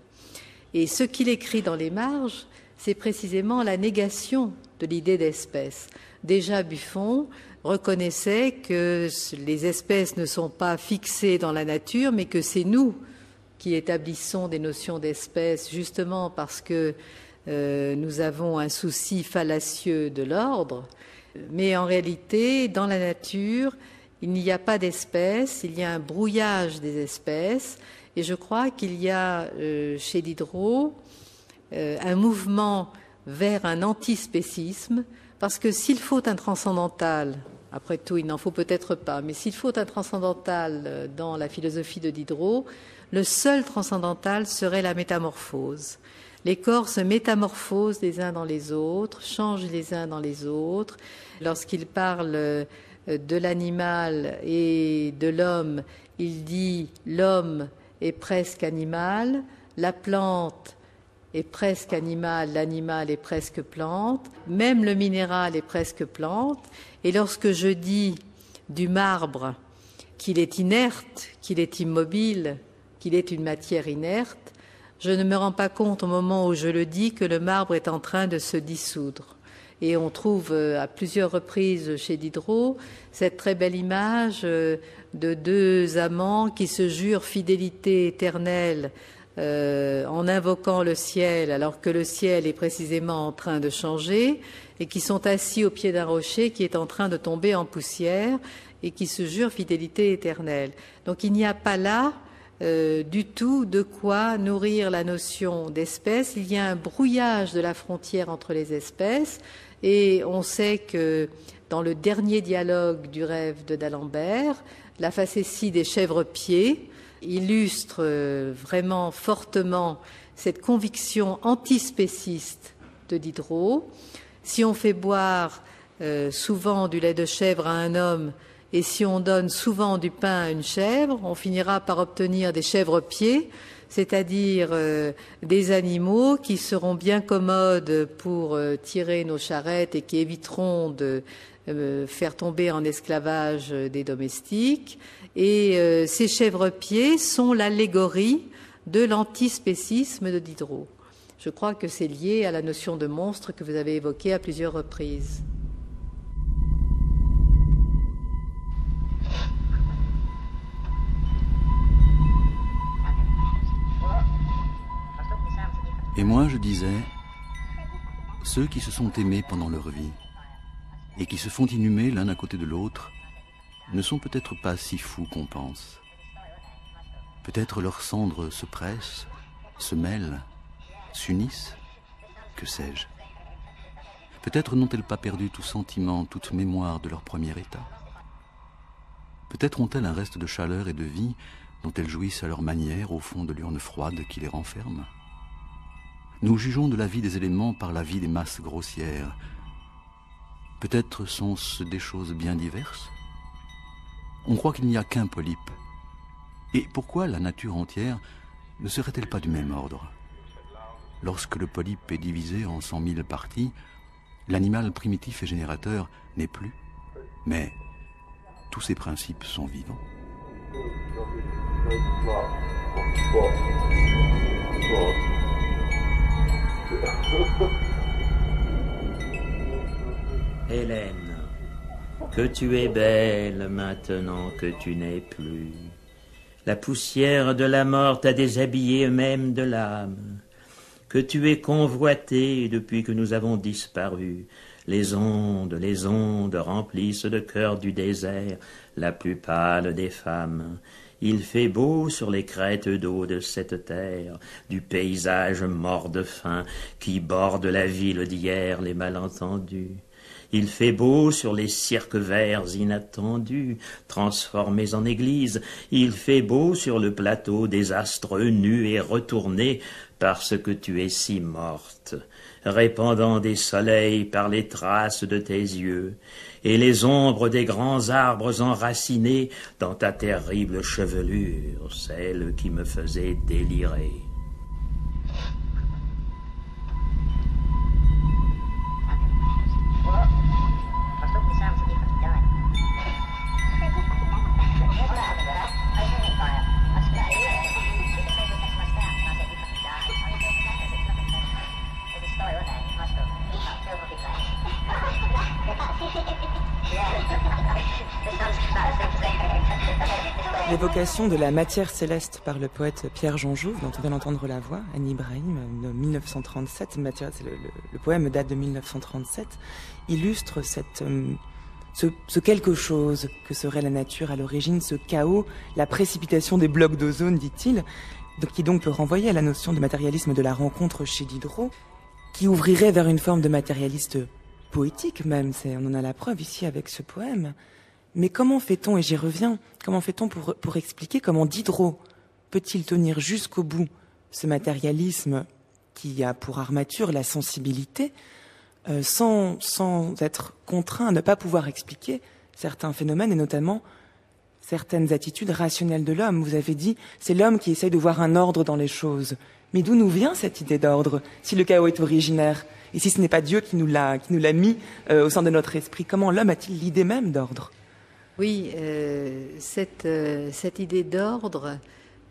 Speaker 3: Et ce qu'il écrit dans les marges, c'est précisément la négation de l'idée d'espèce. Déjà, Buffon reconnaissait que les espèces ne sont pas fixées dans la nature, mais que c'est nous qui établissons des notions d'espèces, justement parce que nous avons un souci fallacieux de l'ordre. Mais en réalité, dans la nature, il n'y a pas d'espèces, il y a un brouillage des espèces. Et je crois qu'il y a chez Diderot un mouvement vers un antispécisme, parce que s'il faut un transcendantal, après tout il n'en faut peut-être pas, mais s'il faut un transcendantal dans la philosophie de Diderot, le seul transcendantal serait la métamorphose. Les corps se métamorphosent les uns dans les autres, changent les uns dans les autres. Lorsqu'il parle de l'animal et de l'homme, il dit l'homme est presque animal, la plante est presque animal, l'animal est presque plante, même le minéral est presque plante. Et lorsque je dis du marbre qu'il est inerte, qu'il est immobile, qu'il est une matière inerte, je ne me rends pas compte au moment où je le dis que le marbre est en train de se dissoudre. Et on trouve à plusieurs reprises chez Diderot cette très belle image de 2 amants qui se jurent fidélité éternelle en invoquant le ciel, alors que le ciel est précisément en train de changer, et qui sont assis au pied d'un rocher qui est en train de tomber en poussière, et qui se jurent fidélité éternelle. Donc il n'y a pas là du tout de quoi nourrir la notion d'espèce. Il y a un brouillage de la frontière entre les espèces, et on sait que dans le dernier dialogue du rêve de d'Alembert, la facétie des chèvres-pieds illustre vraiment fortement cette conviction antispéciste de Diderot. Si on fait boire souvent du lait de chèvre à un homme et si on donne souvent du pain à une chèvre, on finira par obtenir des chèvres-pieds, c'est-à-dire des animaux qui seront bien commodes pour tirer nos charrettes et qui éviteront de faire tomber en esclavage des domestiques. Et ces chèvres-pieds sont l'allégorie de l'antispécisme de Diderot. Je crois que c'est lié à la notion de monstre que vous avez évoquée à plusieurs reprises.
Speaker 4: Et moi, je disais, ceux qui se sont aimés pendant leur vie et qui se font inhumer l'un à côté de l'autre ne sont peut-être pas si fous qu'on pense. Peut-être leurs cendres se pressent, se mêlent, s'unissent, que sais-je. Peut-être n'ont-elles pas perdu tout sentiment, toute mémoire de leur premier état. Peut-être ont-elles un reste de chaleur et de vie dont elles jouissent à leur manière au fond de l'urne froide qui les renferme. Nous jugeons de la vie des éléments par la vie des masses grossières. Peut-être sont-ce des choses bien diverses. On croit qu'il n'y a qu'un polype. Et pourquoi la nature entière ne serait-elle pas du même ordre? Lorsque le polype est divisé en 100 000 parties, l'animal primitif et générateur n'est plus, mais tous ses principes sont vivants.
Speaker 6: Hélène, que tu es belle maintenant que tu n'es plus. La poussière de la mort t'a déshabillé même de l'âme. Que tu es convoitée depuis que nous avons disparu. Les ondes remplissent le cœur du désert, la plus pâle des femmes. Il fait beau sur les crêtes d'eau de cette terre, du paysage mort de faim qui borde la ville d'hier, les malentendus. Il fait beau sur les cirques verts inattendus, transformés en églises. Il fait beau sur le plateau des astres nus et retournés, parce que tu es si morte, répandant des soleils par les traces de tes yeux, et les ombres des grands arbres enracinés dans ta terrible chevelure, celle qui me faisait délirer.
Speaker 1: L'évocation de la matière céleste par le poète Pierre-Jean Jouve, dont on vient d'entendre la voix, Annie Ibrahim, de 1937, le poème date de 1937, illustre ce quelque chose que serait la nature à l'origine, ce chaos, la précipitation des blocs d'ozone, dit-il, qui donc peut renvoyer à la notion de matérialisme de la rencontre chez Diderot, qui ouvrirait vers une forme de matérialiste poétique même, on en a la preuve ici avec ce poème. Mais comment fait-on, et j'y reviens, comment fait-on pour expliquer comment Diderot peut-il tenir jusqu'au bout ce matérialisme qui a pour armature la sensibilité, sans être contraint à ne pas pouvoir expliquer certains phénomènes et notamment certaines attitudes rationnelles de l'homme. Vous avez dit, c'est l'homme qui essaye de voir un ordre dans les choses. Mais d'où nous vient cette idée d'ordre, si le chaos est originaire, et si ce n'est pas Dieu qui nous l'a mis au sein de notre esprit? Comment l'homme a-t-il l'idée même d'ordre?
Speaker 3: Oui, cette idée d'ordre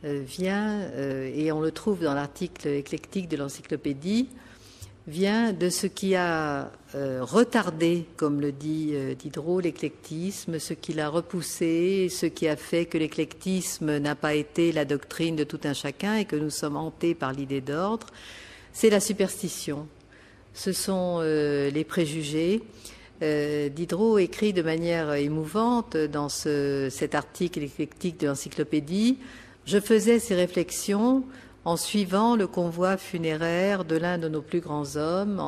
Speaker 3: vient, et on le trouve dans l'article éclectique de l'encyclopédie, vient de ce qui a retardé, comme le dit Diderot, l'éclectisme, ce qui l'a repoussé, ce qui a fait que l'éclectisme n'a pas été la doctrine de tout un chacun et que nous sommes hantés par l'idée d'ordre. C'est la superstition, ce sont les préjugés. Diderot écrit de manière émouvante dans cet article éclectique de l'encyclopédie: je faisais ces réflexions en suivant le convoi funéraire de l'un de nos plus grands hommes,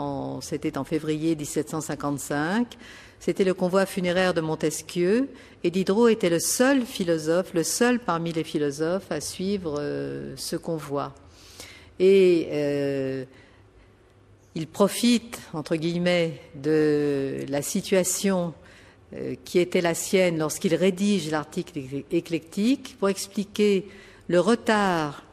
Speaker 3: c'était en février 1755, c'était le convoi funéraire de Montesquieu, et Diderot était le seul philosophe, le seul parmi les philosophes à suivre ce convoi. Et il profite, entre guillemets, de la situation qui était la sienne lorsqu'il rédige l'article éclectique pour expliquer le retard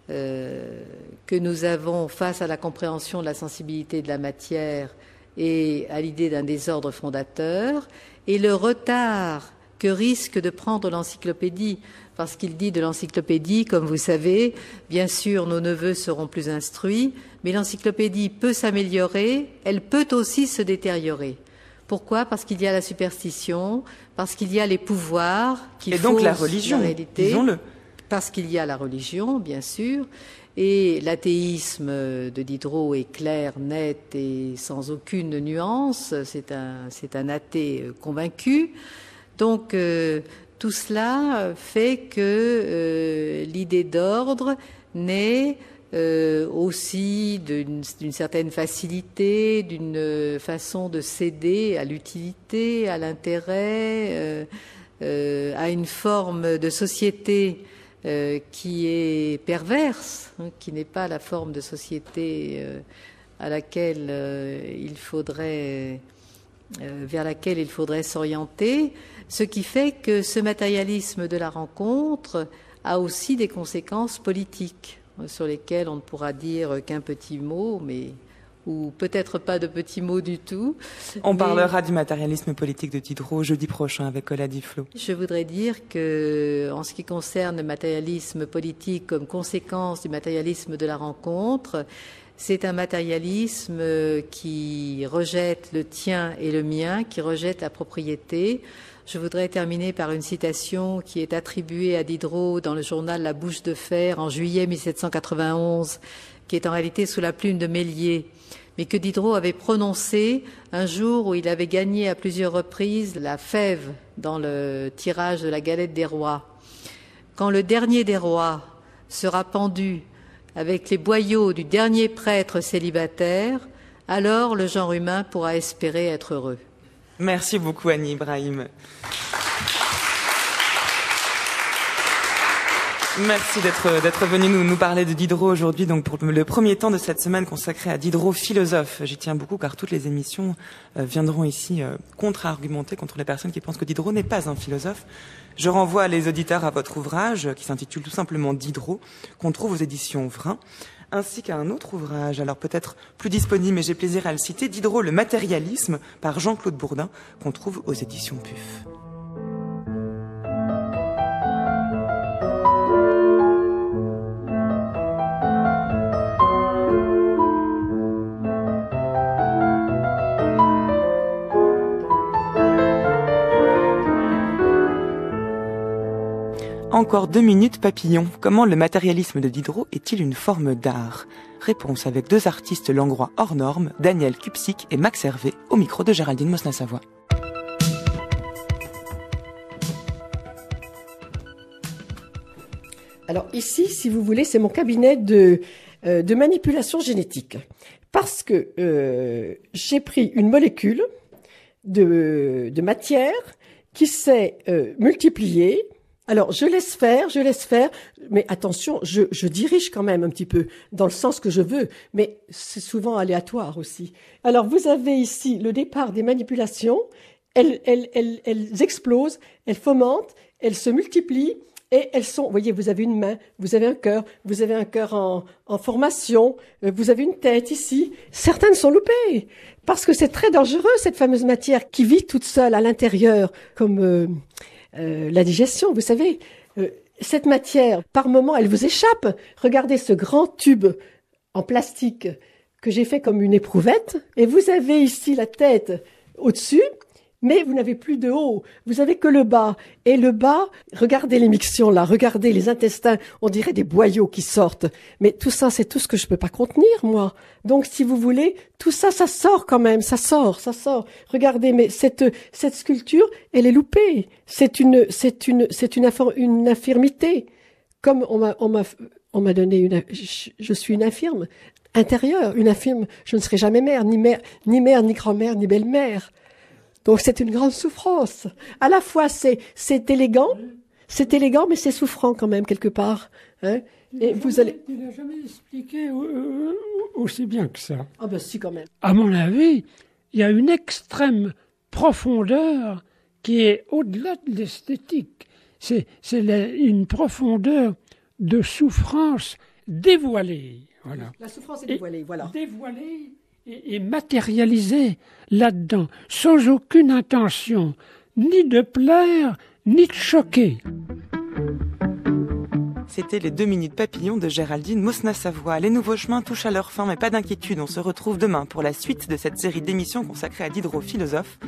Speaker 3: que nous avons face à la compréhension de la sensibilité de la matière et à l'idée d'un désordre fondateur, et le retard que risque de prendre l'encyclopédie, parce qu'il dit de l'encyclopédie, comme vous savez, bien sûr nos neveux seront plus instruits, mais l'encyclopédie peut s'améliorer, elle peut aussi se détériorer. Pourquoi? Parce qu'il y a la superstition, parce qu'il y a les pouvoirs qui faussent
Speaker 1: donc la religion,
Speaker 3: réalité.
Speaker 1: disons-le.
Speaker 3: parce qu'il y a la religion, bien sûr, et l'athéisme de Diderot est clair, net et sans aucune nuance. C'est un athée convaincu. Donc, tout cela fait que l'idée d'ordre naît aussi d'une certaine facilité, d'une façon de céder à l'utilité, à l'intérêt, à une forme de société qui est perverse, qui n'est pas la forme de société à laquelle vers laquelle il faudrait s'orienter, ce qui fait que ce matérialisme de la rencontre a aussi des conséquences politiques sur lesquelles on ne pourra dire qu'un petit mot, ou peut-être pas de petits mots du tout.
Speaker 1: On parlera du matérialisme politique de Diderot jeudi prochain avec Ola Diflo.
Speaker 3: Je voudrais dire que, en ce qui concerne le matérialisme politique comme conséquence du matérialisme de la rencontre, c'est un matérialisme qui rejette le tien et le mien, qui rejette la propriété. Je voudrais terminer par une citation qui est attribuée à Diderot dans le journal La Bouche de Fer en juillet 1791, qui est en réalité sous la plume de Méliès, mais que Diderot avait prononcée un jour où il avait gagné à plusieurs reprises la fève dans le tirage de la galette des rois. Quand le dernier des rois sera pendu avec les boyaux du dernier prêtre célibataire, alors le genre humain pourra espérer être heureux.
Speaker 1: Merci beaucoup Annie Ibrahim. Merci d'être venu nous parler de Diderot aujourd'hui, donc pour le premier temps de cette semaine consacrée à Diderot philosophe. J'y tiens beaucoup car toutes les émissions viendront ici contre-argumenter contre les personnes qui pensent que Diderot n'est pas un philosophe. Je renvoie les auditeurs à votre ouvrage qui s'intitule tout simplement Diderot, qu'on trouve aux éditions Vrin, ainsi qu'à un autre ouvrage, alors peut-être plus disponible, mais j'ai plaisir à le citer, Diderot, le matérialisme, par Jean-Claude Bourdin, qu'on trouve aux éditions PUF. Encore 2 minutes papillon. Comment le matérialisme de Diderot est-il une forme d'art? Réponse avec 2 artistes langrois hors normes, Daniel Kupsik et Max Hervé, au micro de Géraldine Mosna-Savoie.
Speaker 7: Alors ici, si vous voulez, c'est mon cabinet de manipulation génétique. Parce que j'ai pris une molécule de matière qui s'est multipliée. Alors, je laisse faire, mais attention, je dirige quand même un petit peu dans le sens que je veux, mais c'est souvent aléatoire aussi. Alors, vous avez ici le départ des manipulations, elles explosent, elles fomentent, elles se multiplient, et elles sont, vous voyez, vous avez une main, vous avez un cœur en formation, vous avez une tête ici. Certaines sont loupées, parce que c'est très dangereux, cette fameuse matière qui vit toute seule à l'intérieur, comme la digestion, vous savez. Cette matière, par moment, elle vous échappe. Regardez ce grand tube en plastique que j'ai fait comme une éprouvette, et vous avez ici la tête au-dessus, mais vous n'avez plus de haut, vous avez que le bas. Et le bas, regardez les mictions là, regardez les intestins, on dirait des boyaux qui sortent. Mais tout ça, c'est tout ce que je peux pas contenir, moi. Donc, si vous voulez, tout ça, ça sort quand même, ça sort. Regardez, mais cette sculpture, elle est loupée. C'est une infirmité. Comme on m'a donné je suis une infirme intérieure, une infirme, je ne serai jamais mère, ni grand-mère, ni belle-mère. Donc c'est une grande souffrance. À la fois c'est élégant, mais c'est souffrant quand même quelque part. Hein. Et vous allez.
Speaker 8: Tu n'as jamais expliqué aussi bien que ça.
Speaker 7: Ah ben si quand même.
Speaker 8: À mon avis, il y a une extrême profondeur qui est au-delà de l'esthétique. C'est une profondeur de souffrance dévoilée. Voilà.
Speaker 7: La souffrance est dévoilée, voilà.
Speaker 8: Dévoilée et matérialisée là-dedans, sans aucune intention, ni de plaire, ni de choquer.
Speaker 1: C'était les 2 minutes papillons de Géraldine Mosna-Savoie. Les nouveaux chemins touchent à leur fin, mais pas d'inquiétude, on se retrouve demain pour la suite de cette série d'émissions consacrée à Diderot philosophe.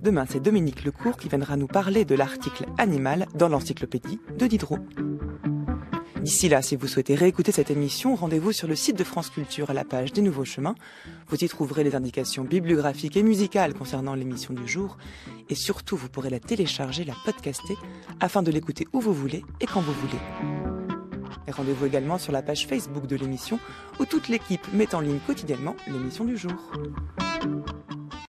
Speaker 1: Demain, c'est Dominique Lecourt qui viendra nous parler de l'article animal dans l'encyclopédie de Diderot. D'ici là, si vous souhaitez réécouter cette émission, rendez-vous sur le site de France Culture à la page des Nouveaux Chemins. Vous y trouverez les indications bibliographiques et musicales concernant l'émission du jour. Et surtout, vous pourrez la télécharger, la podcaster, afin de l'écouter où vous voulez et quand vous voulez. Et rendez-vous également sur la page Facebook de l'émission, où toute l'équipe met en ligne quotidiennement l'émission du jour.